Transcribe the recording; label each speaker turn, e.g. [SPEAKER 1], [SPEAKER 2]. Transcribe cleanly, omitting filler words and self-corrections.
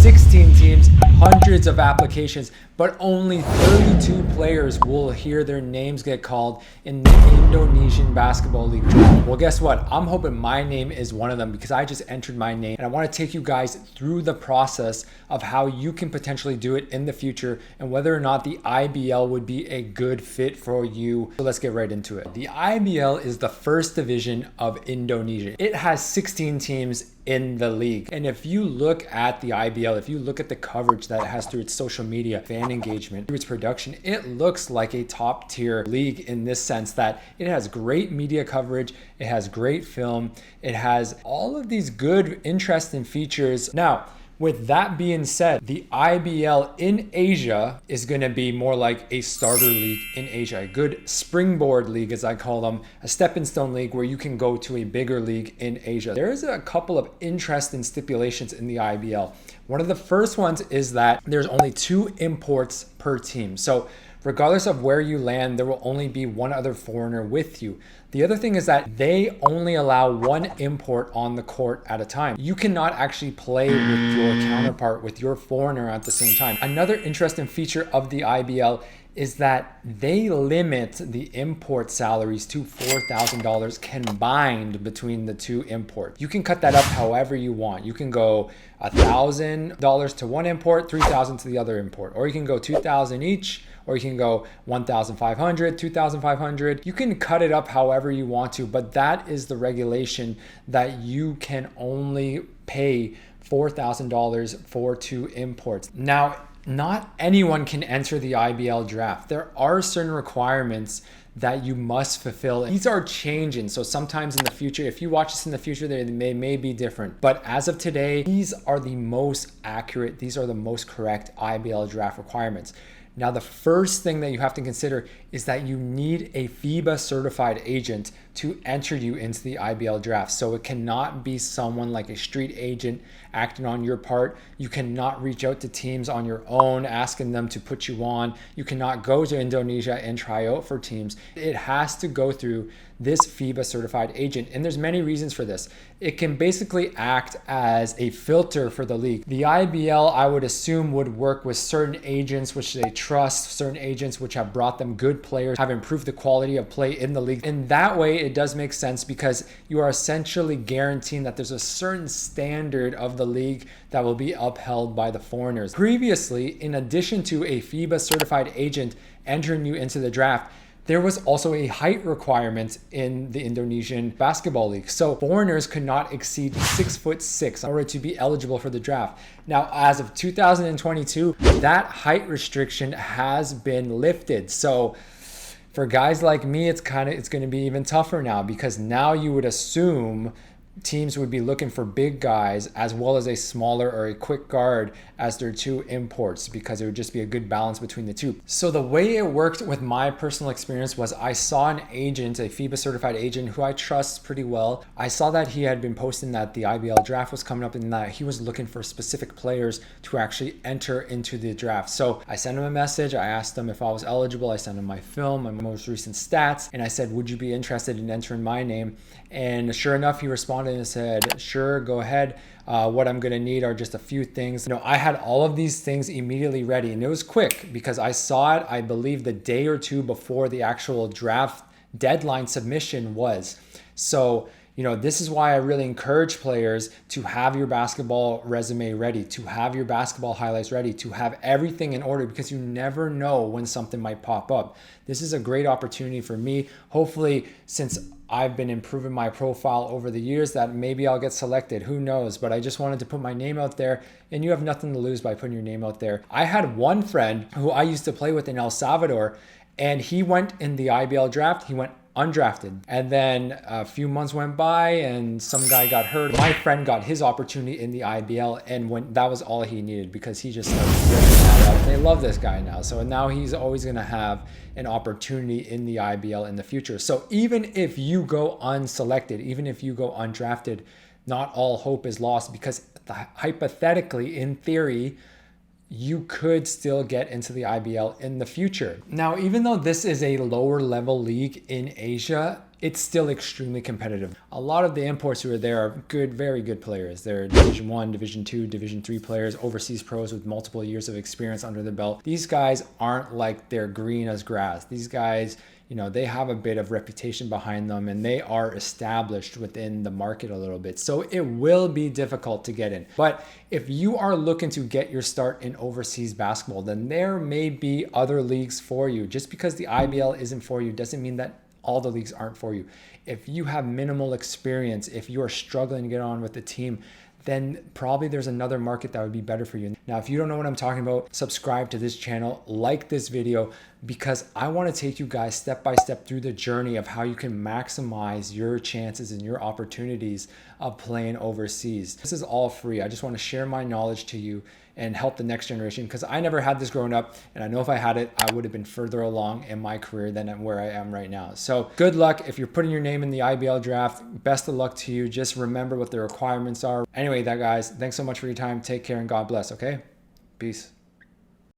[SPEAKER 1] 16 teams, hundreds of applications, but only 32 players will hear their names get called in the Indonesian Basketball League draft. Well, guess what? I'm hoping my name is one of them because I just entered my name, and I want to take you guys through the process of how you can potentially do it in the future and whether or not the IBL would be a good fit for you. So let's get right into it. The IBL is the first division of Indonesia. It has 16 teams in the league. And if you look at the IBL, if you look at the coverage that it has through its social media, fan engagement, through its production, it looks like a top tier league in this sense that it has great media coverage, it has great film, it has all of these good, interesting features. Now, with that being said, the IBL in Asia is going to be more like a starter league in Asia, a good springboard league, as I call them, a stepping stone league where you can go to a bigger league in Asia. There is a couple of interesting stipulations in the IBL. One of the first ones is that there's only 2 imports per team. So regardless of where you land, there will only be one other foreigner with you. The other thing is that they only allow 1 import on the court at a time. You cannot actually play with your counterpart, with your foreigner at the same time. Another interesting feature of the IBL is that they limit the import salaries to $4,000 combined between the 2 imports. You can cut that up however you want. You can go $1,000 to one import, $3,000 to the other import, or you can go $2,000 each, or you can go $1,500, $2,500. You can cut it up however you want to, but that is the regulation that you can only pay $4,000 for 2 imports. Now, not anyone can enter the IBL draft. There are certain requirements that you must fulfill. These are changing. So sometimes in the future, if you watch this in the future, they may be different. But as of today, these are the most accurate, these are the most correct IBL draft requirements. Now, the first thing that you have to consider is that you need a FIBA certified agent to enter you into the IBL draft. So it cannot be someone like a street agent acting on your part. You cannot reach out to teams on your own, asking them to put you on. You cannot go to Indonesia and try out for teams. It has to go through this FIBA certified agent. And there's many reasons for this. It can basically act as a filter for the league. The IBL, I would assume, would work with certain agents which they trust, certain agents which have brought them good players, have improved the quality of play in the league. In that way, it does make sense because you are essentially guaranteeing that there's a certain standard of the league that will be upheld by the foreigners. Previously, in addition to a FIBA certified agent entering you into the draft, there was also a height requirement in the Indonesian Basketball League. So foreigners could not exceed 6'6" in order to be eligible for the draft. Now, as of 2022, that height restriction has been lifted. So for guys like me, it's going to be even tougher now because now you would assume teams would be looking for big guys as well as a smaller or a quick guard as their 2 imports because it would just be a good balance between the 2. So the way it worked with my personal experience was I saw an agent, a FIBA certified agent who I trust pretty well. I saw that he had been posting that the IBL draft was coming up and that he was looking for specific players to actually enter into the draft. So I sent him a message. I asked him if I was eligible. I sent him my film, my most recent stats, and I said, would you be interested in entering my name? And sure enough, he responded and said, sure, go ahead. What I'm going to need are just a few things. I had all of these things immediately ready, and it was quick because I saw it, I believe, the day or 2 before the actual draft deadline submission was. So, this is why I really encourage players to have your basketball resume ready, to have your basketball highlights ready, to have everything in order because you never know when something might pop up. This is a great opportunity for me. Hopefully, since I've been improving my profile over the years, that maybe I'll get selected. Who knows? But I just wanted to put my name out there, and you have nothing to lose by putting your name out there. I had one friend who I used to play with in El Salvador, and he went in the IBL draft. He went undrafted. And then a few months went by and some guy got hurt. My friend got his opportunity in the IBL, and that was all he needed because he just started ripping that up. They love this guy now. So now he's always going to have an opportunity in the IBL in the future. So even if you go unselected, even if you go undrafted, not all hope is lost because hypothetically, in theory, you could still get into the IBL in the future. Now, even though this is a lower level league in Asia, it's still extremely competitive. A lot of the imports who are there are good, very good players. They're Division 1, Division 2, Division 3 players, overseas pros with multiple years of experience under their belt. These guys aren't like they're green as grass. These guys, you know, they have a bit of reputation behind them and they are established within the market a little bit. So it will be difficult to get in. But if you are looking to get your start in overseas basketball, then there may be other leagues for you. Just because the IBL isn't for you doesn't mean that all the leagues aren't for you. If you have minimal experience, if you are struggling to get on with the team, then probably there's another market that would be better for you. Now, if you don't know what I'm talking about, subscribe to this channel, like this video, because I want to take you guys step by step through the journey of how you can maximize your chances and your opportunities of playing overseas. This is all free. I just want to share my knowledge to you and help the next generation, because I never had this growing up, and I know if I had it, I would have been further along in my career than where I am right now. So good luck if you're putting your name in the IBL draft. Best of luck to you. Just remember what the requirements are. Anyway, guys, thanks so much for your time. Take care and God bless, okay? Peace.